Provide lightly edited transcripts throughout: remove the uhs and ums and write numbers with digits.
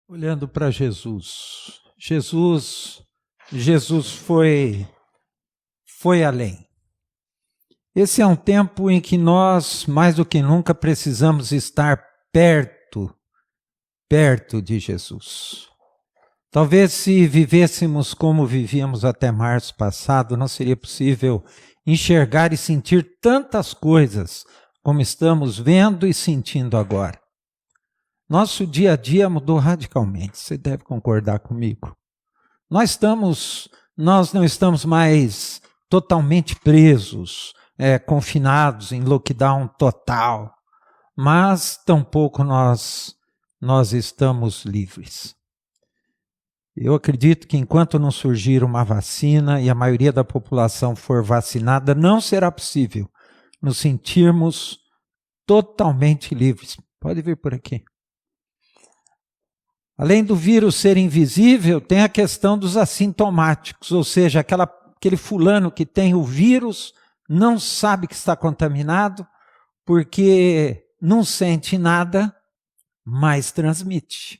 Olhando para Jesus, Jesus foi além. Esse é um tempo em que nós, mais do que nunca, precisamos estar perto de Jesus. Talvez se vivêssemos como vivíamos até março passado, não seria possível enxergar e sentir tantas coisas como estamos vendo e sentindo agora. Nosso dia a dia mudou radicalmente, você deve concordar comigo. Nós não estamos mais totalmente presos, confinados em lockdown total, mas tampouco nós estamos livres. Eu acredito que enquanto não surgir uma vacina e a maioria da população for vacinada, não será possível nos sentirmos totalmente livres. Pode vir por aqui. Além do vírus ser invisível, tem a questão dos assintomáticos, ou seja, aquele fulano que tem o vírus, não sabe que está contaminado, porque não sente nada, mas transmite.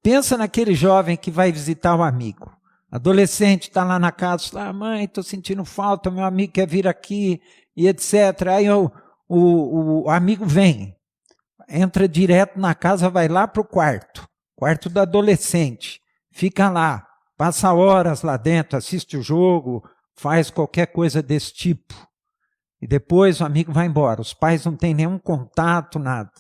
Pensa naquele jovem que vai visitar um amigo. Adolescente está lá na casa, fala, mãe, estou sentindo falta, meu amigo quer vir aqui, e etc. Aí o amigo vem, entra direto na casa, vai lá para o quarto do adolescente, fica lá, passa horas lá dentro, assiste o jogo, faz qualquer coisa desse tipo. E depois o amigo vai embora, os pais não têm nenhum contato, nada.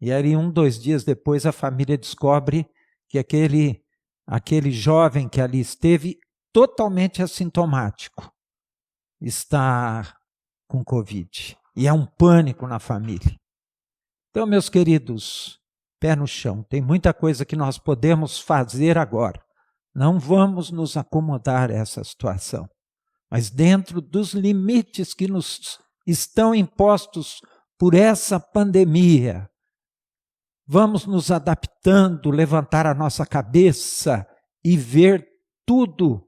E aí 2 dias depois a família descobre que aquele jovem que ali esteve totalmente assintomático está com Covid. E é um pânico na família. Então, meus queridos, pé no chão, tem muita coisa que nós podemos fazer agora. Não vamos nos acomodar a essa situação, mas dentro dos limites que nos estão impostos por essa pandemia, vamos nos adaptando, levantar a nossa cabeça e ver tudo,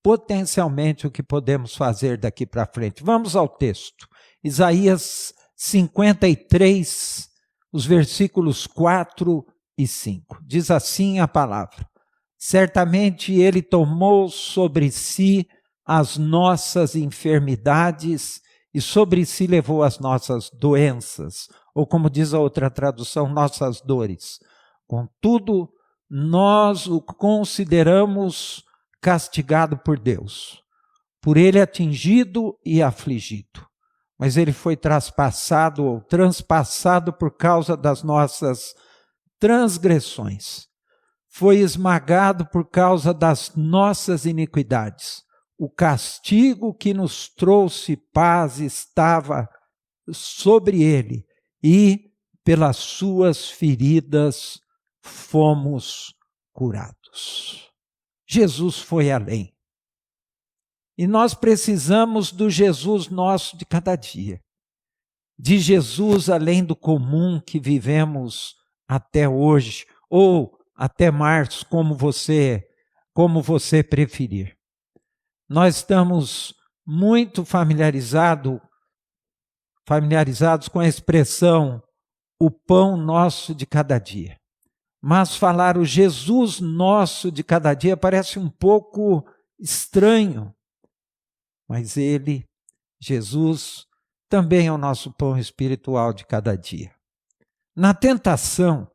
potencialmente, o que podemos fazer daqui para frente. Vamos ao texto. Isaías 53, os versículos 4 e 5. Diz assim a palavra: certamente ele tomou sobre si as nossas enfermidades e sobre si levou as nossas doenças, ou como diz a outra tradução, nossas dores. Contudo, nós o consideramos castigado por Deus, por ele atingido e afligido. Mas ele foi traspassado ou transpassado por causa das nossas transgressões. Foi esmagado por causa das nossas iniquidades. O castigo que nos trouxe paz estava sobre ele, e pelas suas feridas fomos curados. Jesus foi além. E nós precisamos do Jesus nosso de cada dia. De Jesus além do comum que vivemos até hoje, ou até março, como você preferir. Nós estamos muito familiarizados com a expressão o pão nosso de cada dia. Mas falar o Jesus nosso de cada dia parece um pouco estranho. Mas Jesus, também é o nosso pão espiritual de cada dia. Na tentação,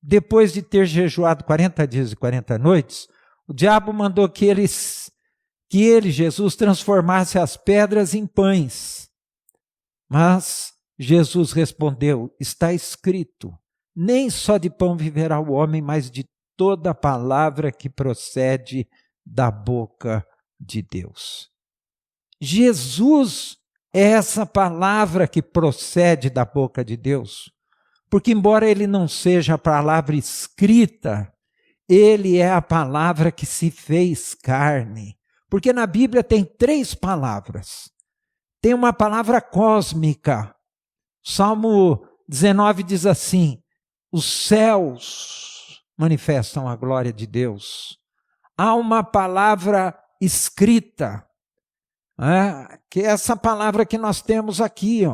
depois de ter jejuado 40 dias e 40 noites, o diabo mandou que ele, Jesus, transformasse as pedras em pães. Mas Jesus respondeu, está escrito, nem só de pão viverá o homem, mas de toda palavra que procede da boca de Deus. Jesus é essa palavra que procede da boca de Deus, porque embora ele não seja a palavra escrita, ele é a palavra que se fez carne. Porque na Bíblia tem 3 palavras. Tem uma palavra cósmica. Salmo 19 diz assim, os céus manifestam a glória de Deus. Há uma palavra escrita, que é essa palavra que nós temos aqui,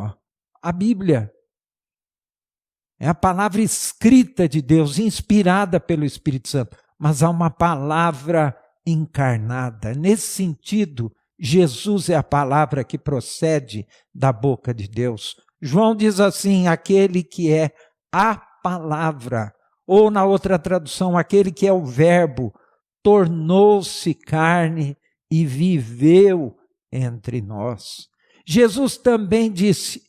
a Bíblia. É a palavra escrita de Deus, inspirada pelo Espírito Santo, mas há uma palavra encarnada. Nesse sentido, Jesus é a palavra que procede da boca de Deus. João diz assim, aquele que é a palavra, ou na outra tradução, aquele que é o verbo, tornou-se carne e viveu entre nós. Jesus também disse,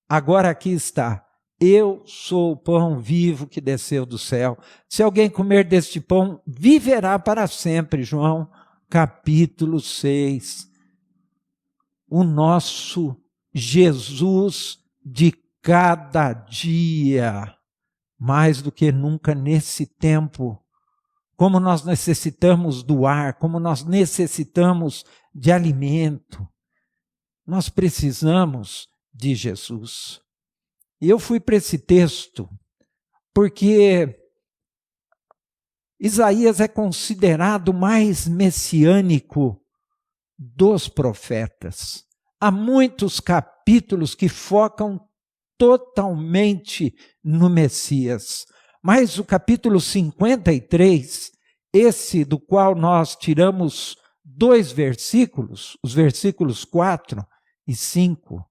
agora aqui está, eu sou o pão vivo que desceu do céu. Se alguém comer deste pão, viverá para sempre. João capítulo 6. O nosso Jesus de cada dia, mais do que nunca nesse tempo, como nós necessitamos do ar, como nós necessitamos de alimento, nós precisamos de Jesus. E eu fui para esse texto porque Isaías é considerado o mais messiânico dos profetas. Há muitos capítulos que focam totalmente no Messias. Mas o capítulo 53, esse do qual nós tiramos 2 versículos, os versículos 4 e 5,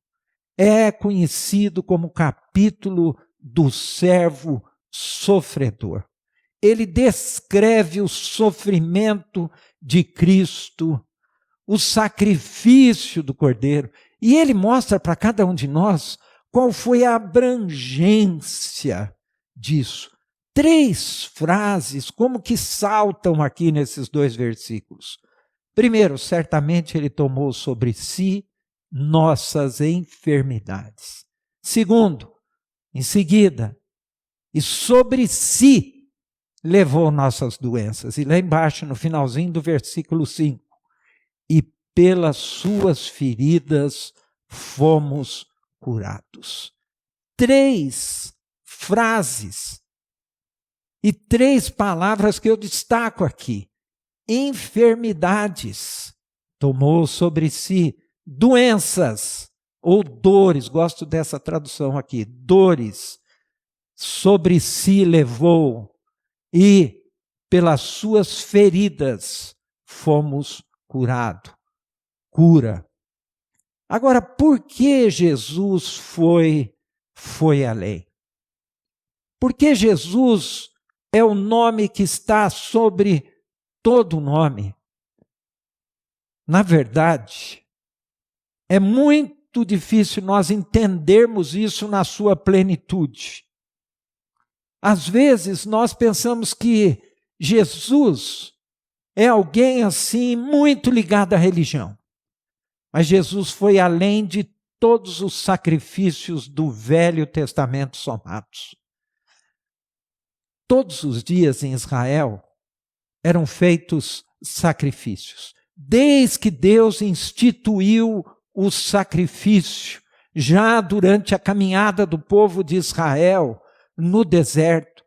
é conhecido como capítulo do servo sofredor. Ele descreve o sofrimento de Cristo, o sacrifício do Cordeiro, e ele mostra para cada um de nós qual foi a abrangência disso. 3 frases, como que saltam aqui nesses 2 versículos. Primeiro, certamente ele tomou sobre si nossas enfermidades. Segundo, em seguida, e sobre si levou nossas doenças. E lá embaixo, no finalzinho do versículo 5, e pelas suas feridas fomos curados. 3 frases e 3 palavras que eu destaco aqui. Enfermidades, tomou sobre si. Doenças ou dores, gosto dessa tradução aqui, dores, sobre si levou e pelas suas feridas fomos curados. Cura. Agora, por que Jesus foi além? Porque Jesus é o nome que está sobre todo nome. Na verdade, é muito difícil nós entendermos isso na sua plenitude. Às vezes nós pensamos que Jesus é alguém assim muito ligado à religião. Mas Jesus foi além de todos os sacrifícios do Velho Testamento somados. Todos os dias em Israel eram feitos sacrifícios. Desde que Deus instituiu o sacrifício, já durante a caminhada do povo de Israel no deserto,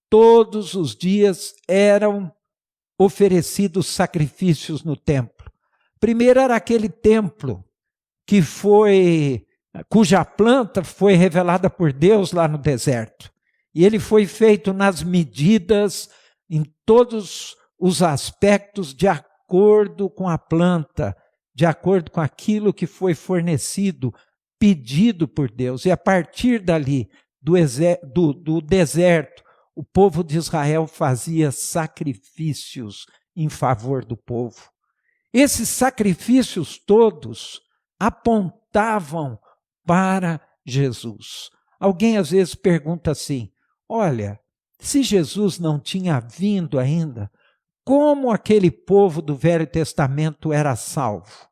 todos os dias eram oferecidos sacrifícios no templo. Primeiro era aquele templo cuja planta foi revelada por Deus lá no deserto. E ele foi feito nas medidas, em todos os aspectos, de acordo com a planta, de acordo com aquilo que foi fornecido, pedido por Deus. E a partir dali, do deserto, o povo de Israel fazia sacrifícios em favor do povo. Esses sacrifícios todos apontavam para Jesus. Alguém às vezes pergunta assim, olha, se Jesus não tinha vindo ainda, como aquele povo do Velho Testamento era salvo?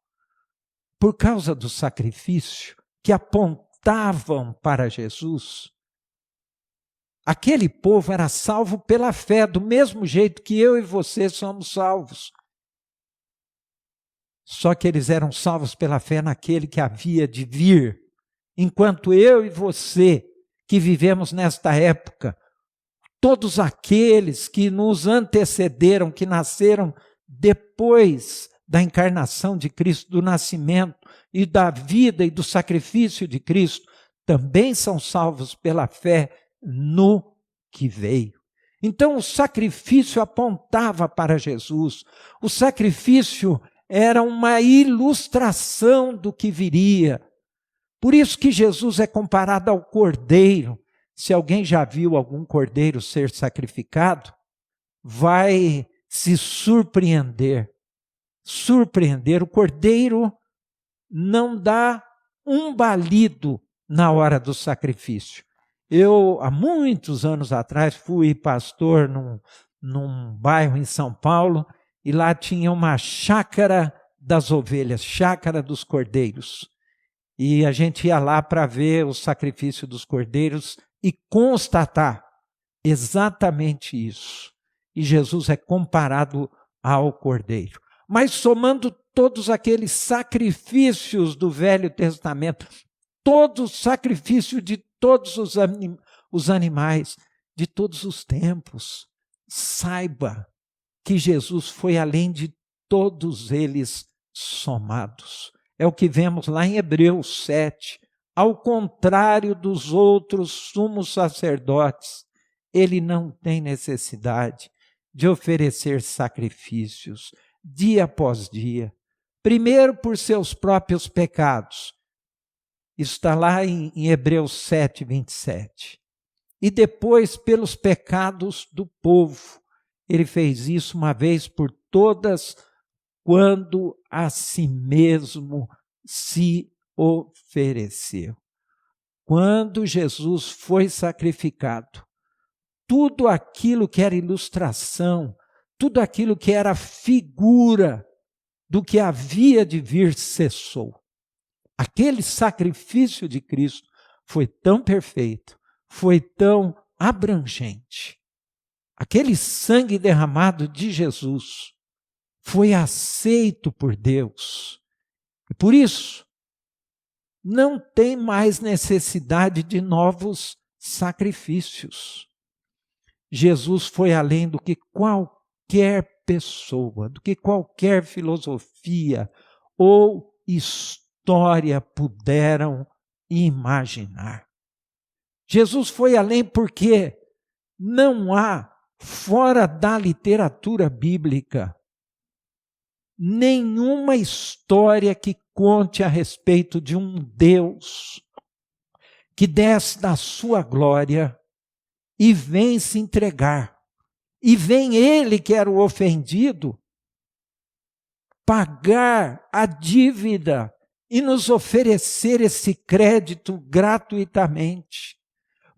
Por causa do sacrifício que apontavam para Jesus. Aquele povo era salvo pela fé, do mesmo jeito que eu e você somos salvos. Só que eles eram salvos pela fé naquele que havia de vir. Enquanto eu e você, que vivemos nesta época, todos aqueles que nos antecederam, que nasceram depois da encarnação de Cristo, do nascimento e da vida e do sacrifício de Cristo, também são salvos pela fé no que veio. Então o sacrifício apontava para Jesus. O sacrifício era uma ilustração do que viria. Por isso que Jesus é comparado ao cordeiro. Se alguém já viu algum cordeiro ser sacrificado, vai se surpreender. O cordeiro não dá um balido na hora do sacrifício. Eu, há muitos anos atrás, fui pastor num bairro em São Paulo, e lá tinha uma chácara das ovelhas, chácara dos cordeiros. E a gente ia lá para ver o sacrifício dos cordeiros e constatar exatamente isso. E Jesus é comparado ao cordeiro. Mas somando todos aqueles sacrifícios do Velho Testamento, todo o sacrifício de todos os animais, de todos os tempos, saiba que Jesus foi além de todos eles somados. É o que vemos lá em Hebreus 7. Ao contrário dos outros sumos sacerdotes, ele não tem necessidade de oferecer sacrifícios dia após dia. Primeiro por seus próprios pecados. Isso está lá em Hebreus 7, 27. E depois pelos pecados do povo. Ele fez isso uma vez por todas, quando a si mesmo se ofereceu. Quando Jesus foi sacrificado, tudo aquilo que era ilustração, tudo aquilo que era figura do que havia de vir cessou. Aquele sacrifício de Cristo foi tão perfeito, foi tão abrangente. Aquele sangue derramado de Jesus foi aceito por Deus. E por isso, não tem mais necessidade de novos sacrifícios. Jesus foi além do que qualquer pessoa, do que qualquer filosofia ou história puderam imaginar. Jesus foi além porque não há, fora da literatura bíblica, nenhuma história que conte a respeito de um Deus que desce da sua glória e vem se entregar. E vem ele, que era o ofendido, pagar a dívida e nos oferecer esse crédito gratuitamente.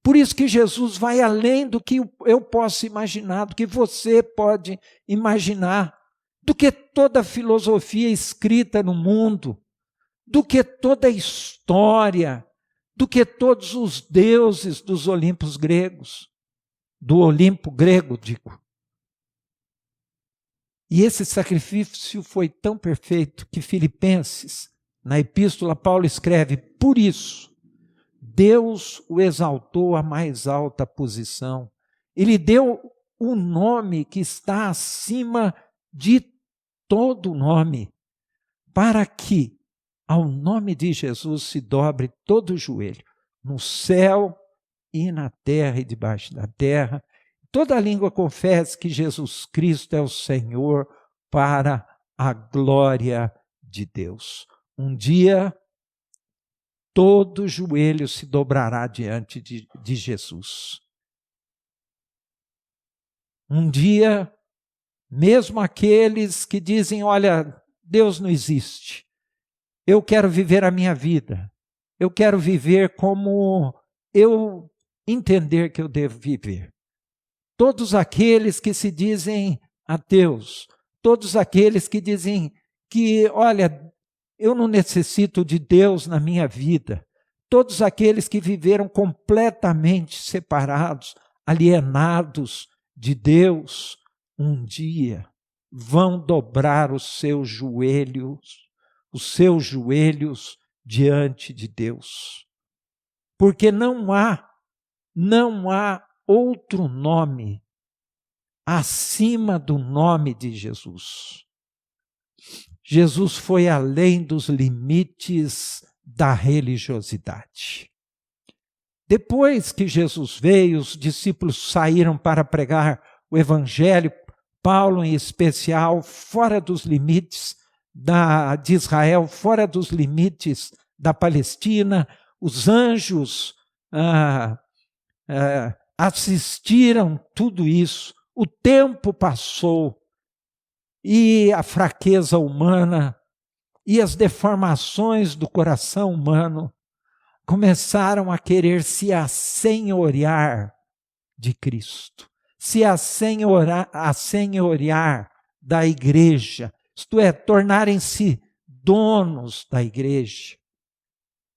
Por isso que Jesus vai além do que eu posso imaginar, do que você pode imaginar, do que toda filosofia escrita no mundo, do que toda história, do que todos os deuses dos Olimpos gregos, do Olimpo grego, digo. E esse sacrifício foi tão perfeito que Filipenses, na epístola, Paulo escreve: por isso, Deus o exaltou à mais alta posição. Ele deu o nome que está acima de todo nome, para que ao nome de Jesus se dobre todo o joelho, no céu e na terra e debaixo da terra. Toda língua confesse que Jesus Cristo é o Senhor, para a glória de Deus. Um dia, todo joelho se dobrará diante de Jesus. Um dia, mesmo aqueles que dizem: olha, Deus não existe, eu quero viver a minha vida, eu quero viver como eu entender que eu devo viver. Todos aqueles que se dizem ateus, todos aqueles que dizem que, olha, eu não necessito de Deus na minha vida, todos aqueles que viveram completamente separados, alienados de Deus, um dia vão dobrar os seus joelhos diante de Deus. Porque não há outro nome acima do nome de Jesus. Jesus foi além dos limites da religiosidade. Depois que Jesus veio, os discípulos saíram para pregar o evangelho, Paulo em especial, fora dos limites de Israel, fora dos limites da Palestina. Os anjos assistiram tudo isso. O tempo passou e a fraqueza humana e as deformações do coração humano começaram a querer se assenhorear de Cristo, se assenhorear da igreja, isto é, tornarem-se donos da igreja.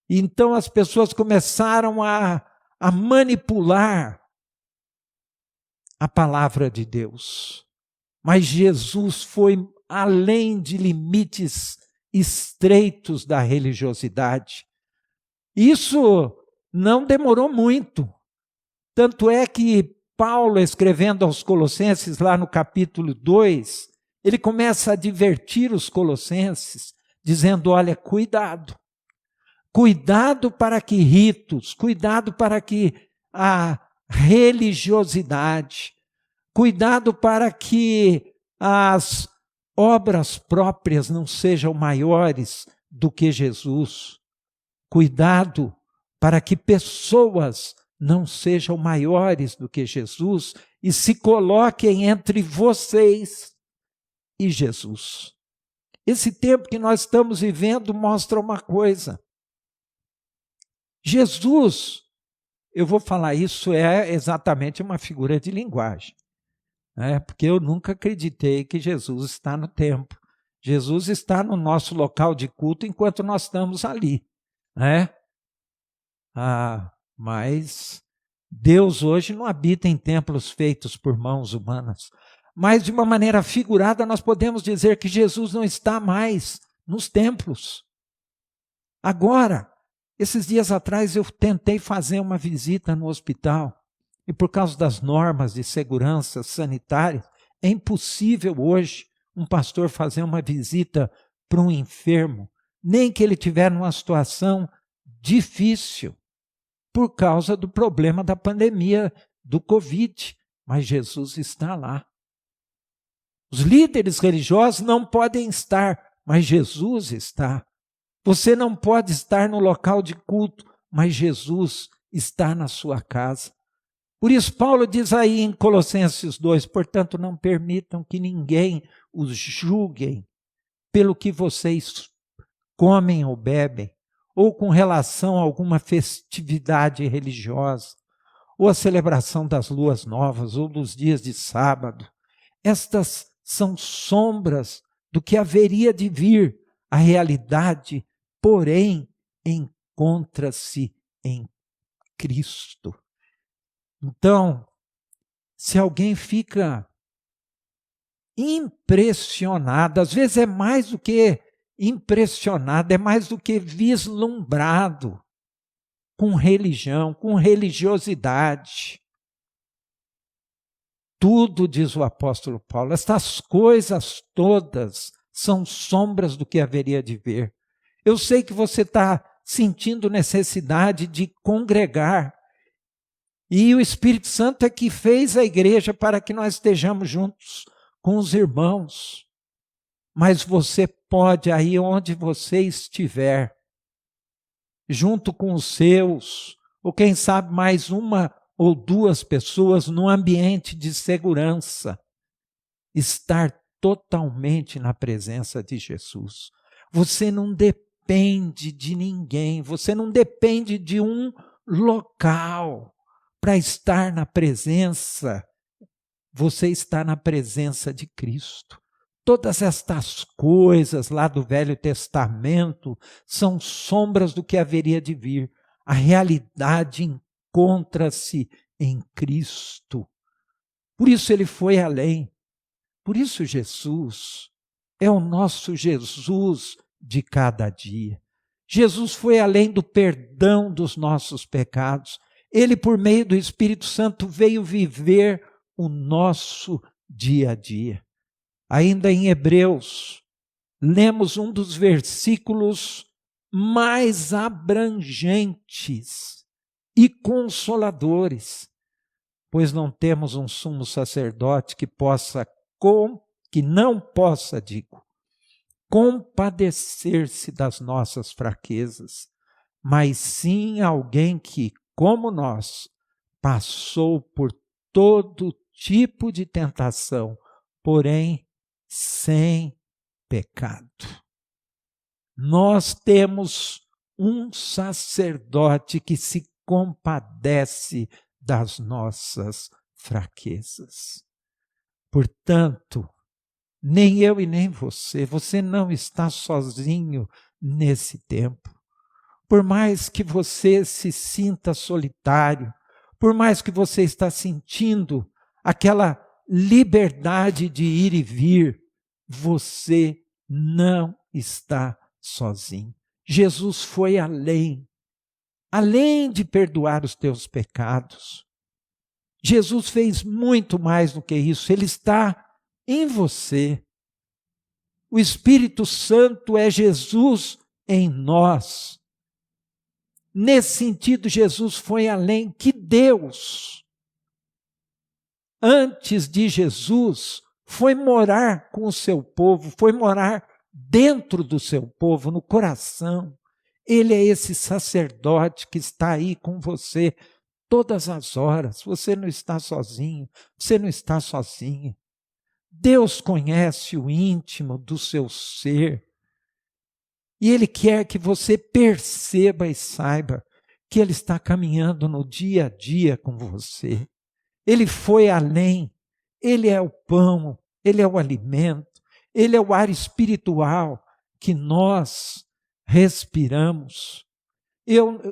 Então as pessoas começaram a manipular a palavra de Deus. Mas Jesus foi além de limites estreitos da religiosidade. Isso não demorou muito. Tanto é que Paulo, escrevendo aos Colossenses, lá no capítulo 2, ele começa a advertir os colossenses, dizendo, olha, cuidado. Cuidado para que ritos, cuidado para que a religiosidade, cuidado para que as obras próprias não sejam maiores do que Jesus. Cuidado para que pessoas não sejam maiores do que Jesus e se coloquem entre vocês e Jesus. Esse tempo que nós estamos vivendo mostra uma coisa. Jesus, eu vou falar isso, é exatamente uma figura de linguagem. Porque eu nunca acreditei que Jesus está no templo. Jesus está no nosso local de culto enquanto nós estamos ali. Mas Deus hoje não habita em templos feitos por mãos humanas. Mas de uma maneira figurada nós podemos dizer que Jesus não está mais nos templos. Agora, esses dias atrás eu tentei fazer uma visita no hospital e por causa das normas de segurança sanitária, é impossível hoje um pastor fazer uma visita para um enfermo, nem que ele estiver numa situação difícil, por causa do problema da pandemia do Covid. Mas Jesus está lá. Os líderes religiosos não podem estar, mas Jesus está. Você não pode estar no local de culto, mas Jesus está na sua casa. Por isso Paulo diz aí em Colossenses 2, portanto não permitam que ninguém os julguem pelo que vocês comem ou bebem, ou com relação a alguma festividade religiosa, ou a celebração das luas novas, ou dos dias de sábado. Estas são sombras do que haveria de vir. A realidade, porém, encontra-se em Cristo. Então, se alguém fica impressionado, às vezes é mais do que impressionado, é mais do que vislumbrado com religião, com religiosidade. Tudo, diz o apóstolo Paulo, estas coisas todas são sombras do que haveria de vir. Eu sei que você está sentindo necessidade de congregar, e o Espírito Santo é que fez a igreja para que nós estejamos juntos com os irmãos. Mas você pode, aí onde você estiver, junto com os seus, ou quem sabe mais uma ou duas pessoas, num ambiente de segurança, estar totalmente na presença de Jesus. Você não depende de ninguém, você não depende de um local para estar na presença. Você está na presença de Cristo. Todas estas coisas lá do Velho Testamento são sombras do que haveria de vir. A realidade encontra-se em Cristo. Por isso ele foi além. Por isso Jesus é o nosso Jesus de cada dia. Jesus foi além do perdão dos nossos pecados. Ele, por meio do Espírito Santo, veio viver o nosso dia a dia. Ainda em Hebreus, lemos um dos versículos mais abrangentes e consoladores, pois não temos um sumo sacerdote que não possa, compadecer-se das nossas fraquezas, mas sim alguém que, como nós, passou por todo tipo de tentação, porém sem pecado. Nós temos um sacerdote que se compadece das nossas fraquezas. Portanto, nem eu e nem você não está sozinho nesse tempo. Por mais que você se sinta solitário, por mais que você está sentindo aquela liberdade de ir e vir, você não está sozinho. Jesus foi além de perdoar os teus pecados. Jesus fez muito mais do que isso, ele está em você. O Espírito Santo é Jesus em nós. Nesse sentido, Jesus foi além que Deus, antes de Jesus, foi morar com o seu povo, foi morar dentro do seu povo, no coração. Ele é esse sacerdote que está aí com você todas as horas. Você não está sozinho, você não está sozinha. Deus conhece o íntimo do seu ser. E Ele quer que você perceba e saiba que Ele está caminhando no dia a dia com você. Ele foi além, Ele é o pão, Ele é o alimento, Ele é o ar espiritual que nós respiramos.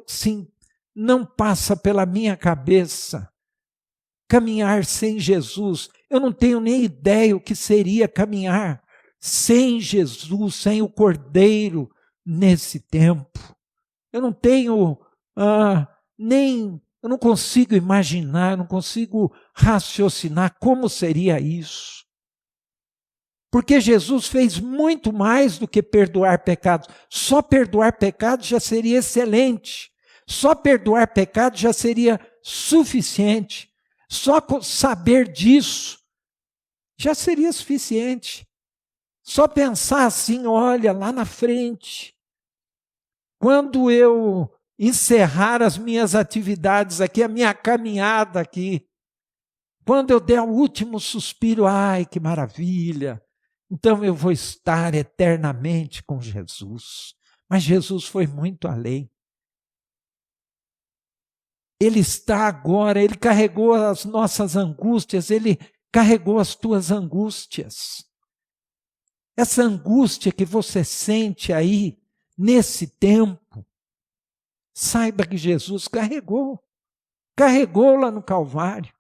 Sim, não passa pela minha cabeça caminhar sem Jesus. Eu não tenho nem ideia o que seria caminhar sem Jesus, sem o Cordeiro nesse tempo. Eu não tenho eu não consigo imaginar, eu não consigo raciocinar como seria isso. Porque Jesus fez muito mais do que perdoar pecados. Só perdoar pecados já seria excelente. Só perdoar pecados já seria suficiente. Só saber disso já seria suficiente. Só pensar assim, olha, lá na frente, quando eu encerrar as minhas atividades aqui, a minha caminhada aqui, quando eu der o último suspiro, ai, que maravilha, então eu vou estar eternamente com Jesus. Mas Jesus foi muito além. Ele está agora, Ele carregou as nossas angústias, Ele carregou as tuas angústias. Essa angústia que você sente aí, nesse tempo, saiba que Jesus carregou lá no Calvário.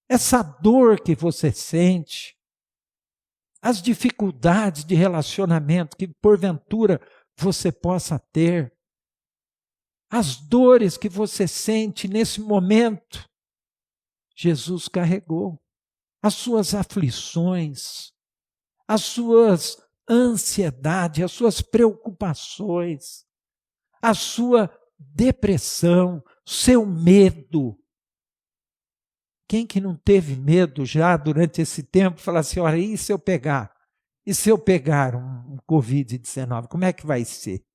Essa dor que você sente, as dificuldades de relacionamento que porventura você possa ter, as dores que você sente nesse momento, Jesus carregou. As suas aflições, as suas ansiedades, as suas preocupações, a sua depressão, seu medo. Quem que não teve medo já durante esse tempo, falar assim, olha, e se eu pegar? E se eu pegar um Covid-19, como é que vai ser?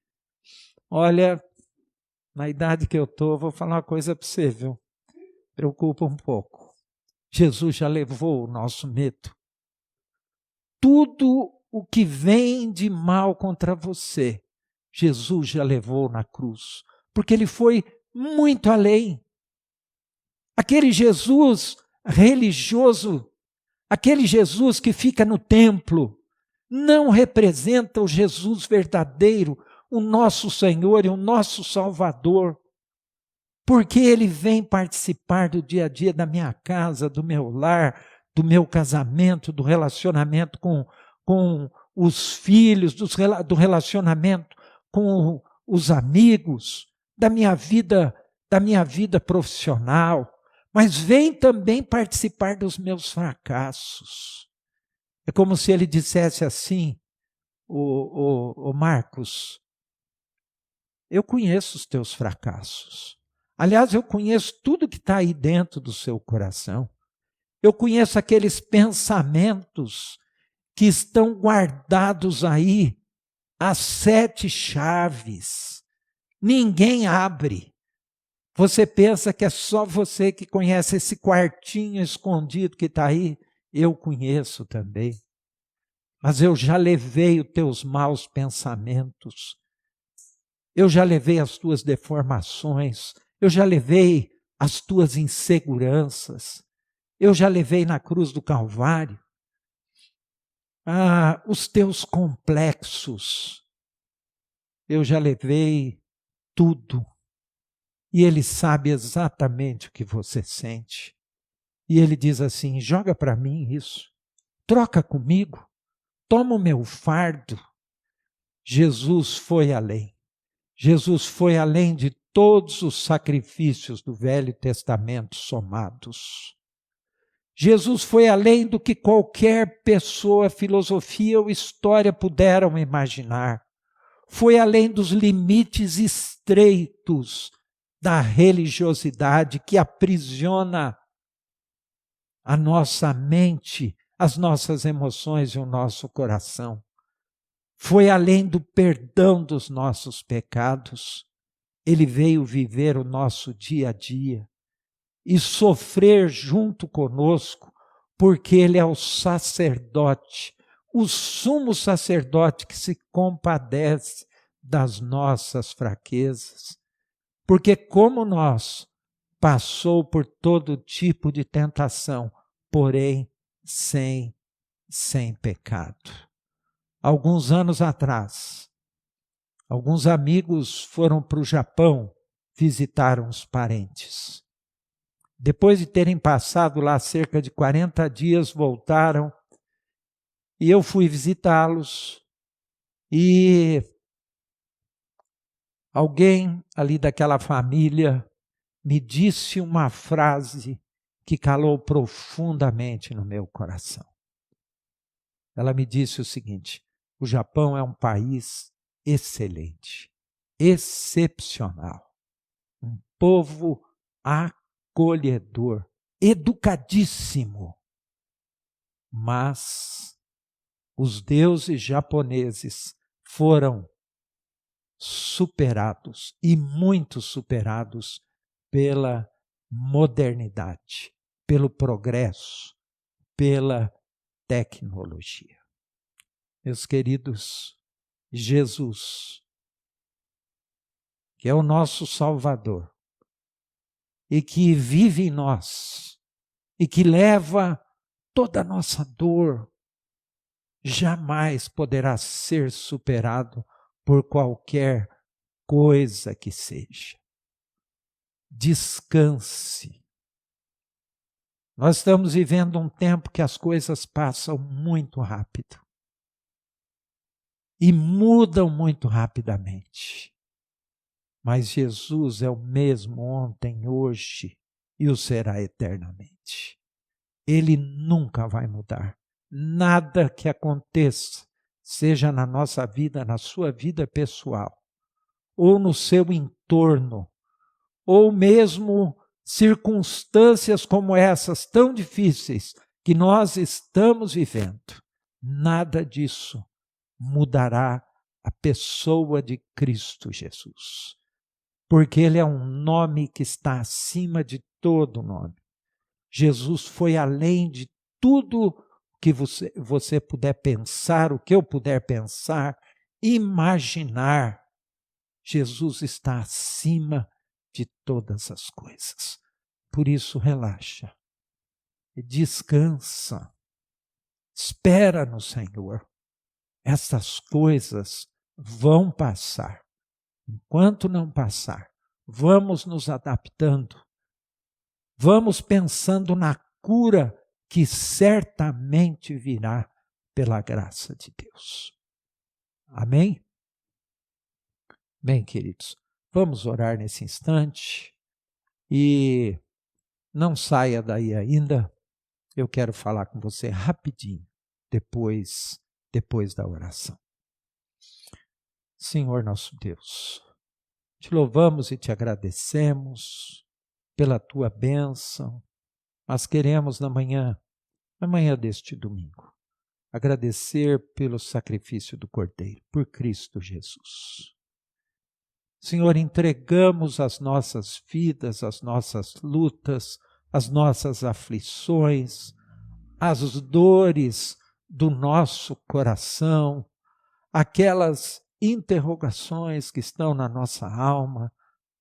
Olha, na idade que eu estou, vou falar uma coisa para você, viu? Preocupa um pouco. Jesus já levou o nosso medo. Tudo o que vem de mal contra você, Jesus já levou na cruz. Porque Ele foi muito além. Aquele Jesus religioso, aquele Jesus que fica no templo, não representa o Jesus verdadeiro, o nosso Senhor e o nosso Salvador. Porque Ele vem participar do dia a dia da minha casa, do meu lar, do meu casamento, do relacionamento com os filhos, do relacionamento com os amigos, da minha vida profissional, mas vem também participar dos meus fracassos. É como se Ele dissesse assim, o Marcos, eu conheço os teus fracassos. Aliás, eu conheço tudo que está aí dentro do seu coração. Eu conheço aqueles pensamentos que estão guardados aí, as 7 chaves. Ninguém abre. Você pensa que é só você que conhece esse quartinho escondido que está aí? Eu conheço também. Mas eu já levei os teus maus pensamentos. Eu já levei as tuas deformações. Eu já levei as tuas inseguranças. Eu já levei na cruz do Calvário os teus complexos. Eu já levei tudo. E Ele sabe exatamente o que você sente. E Ele diz assim: joga para mim isso. Troca comigo. Toma o meu fardo. Jesus foi além. Jesus foi além de todos os sacrifícios do Velho Testamento somados. Jesus foi além do que qualquer pessoa, filosofia ou história puderam imaginar. Foi além dos limites estreitos da religiosidade que aprisiona a nossa mente, as nossas emoções e o nosso coração. Foi além do perdão dos nossos pecados. Ele veio viver o nosso dia a dia e sofrer junto conosco, porque Ele é o sacerdote, o sumo sacerdote que se compadece das nossas fraquezas. Porque como nós, passou por todo tipo de tentação, porém sem pecado. Alguns anos atrás, alguns amigos foram para o Japão visitar uns parentes. Depois de terem passado lá cerca de 40 dias, voltaram e eu fui visitá-los e alguém ali daquela família me disse uma frase que calou profundamente no meu coração. Ela me disse o seguinte: o Japão é um país excelente, excepcional, um povo acolhedor, educadíssimo, mas os deuses japoneses foram superados e muito superados pela modernidade, pelo progresso, pela tecnologia. Meus queridos, Jesus, que é o nosso Salvador, e que vive em nós, e que leva toda a nossa dor, jamais poderá ser superado por qualquer coisa que seja. Descanse. Nós estamos vivendo um tempo que as coisas passam muito rápido e mudam muito rapidamente. Mas Jesus é o mesmo ontem, hoje e o será eternamente. Ele nunca vai mudar. Nada que aconteça, seja na nossa vida, na sua vida pessoal, ou no seu entorno, ou mesmo circunstâncias como essas tão difíceis que nós estamos vivendo, nada disso mudará a pessoa de Cristo Jesus. Porque Ele é um nome que está acima de todo nome. Jesus foi além de tudo que você puder pensar, o que eu puder pensar, imaginar. Jesus está acima de todas as coisas. Por isso, relaxa, descansa, espera no Senhor. Essas coisas vão passar. Enquanto não passar, vamos nos adaptando, vamos pensando na cura que certamente virá pela graça de Deus. Amém? Bem, queridos, vamos orar nesse instante e não saia daí ainda. Eu quero falar com você rapidinho, depois da oração. Senhor nosso Deus, Te louvamos e te agradecemos pela tua bênção. Mas queremos na manhã deste domingo, agradecer pelo sacrifício do Cordeiro, por Cristo Jesus. Senhor, entregamos as nossas vidas, as nossas lutas, as nossas aflições, as dores do nosso coração, aquelas interrogações que estão na nossa alma,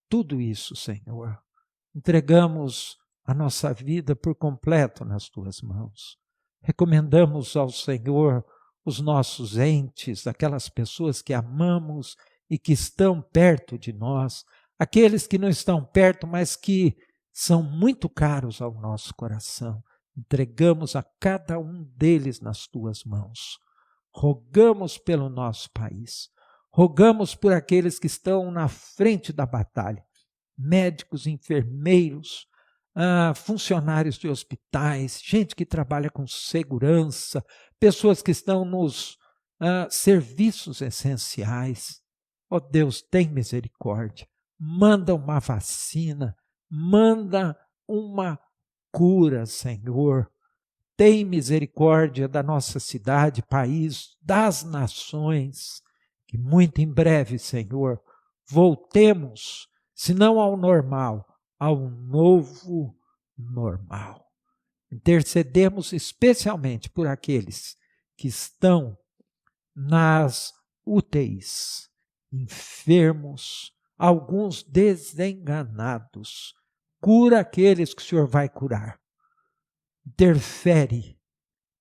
tudo isso, Senhor, entregamos a nossa vida por completo nas tuas mãos. Recomendamos ao Senhor os nossos entes, aquelas pessoas que amamos e que estão perto de nós, aqueles que não estão perto, mas que são muito caros ao nosso coração. Entregamos a cada um deles nas tuas mãos. Rogamos pelo nosso país, rogamos por aqueles que estão na frente da batalha, médicos, enfermeiros, funcionários de hospitais, gente que trabalha com segurança, pessoas que estão nos serviços essenciais. Ó Deus, tem misericórdia, manda uma vacina, manda uma cura, Senhor. Tem misericórdia da nossa cidade, país, das nações, que muito em breve, Senhor, voltemos, se não ao normal, ao novo normal. Intercedemos especialmente por aqueles que estão nas UTIs, enfermos, alguns desenganados. Cura aqueles que o Senhor vai curar. Interfere,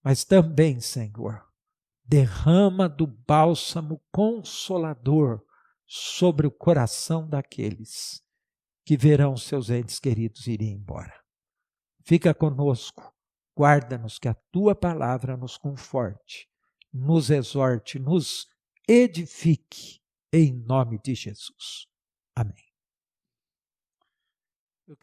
mas também, Senhor, derrama do bálsamo consolador sobre o coração daqueles que verão seus entes queridos irem embora. Fica conosco, guarda-nos, que a tua palavra nos conforte, nos exorte, nos edifique, em nome de Jesus. Amém.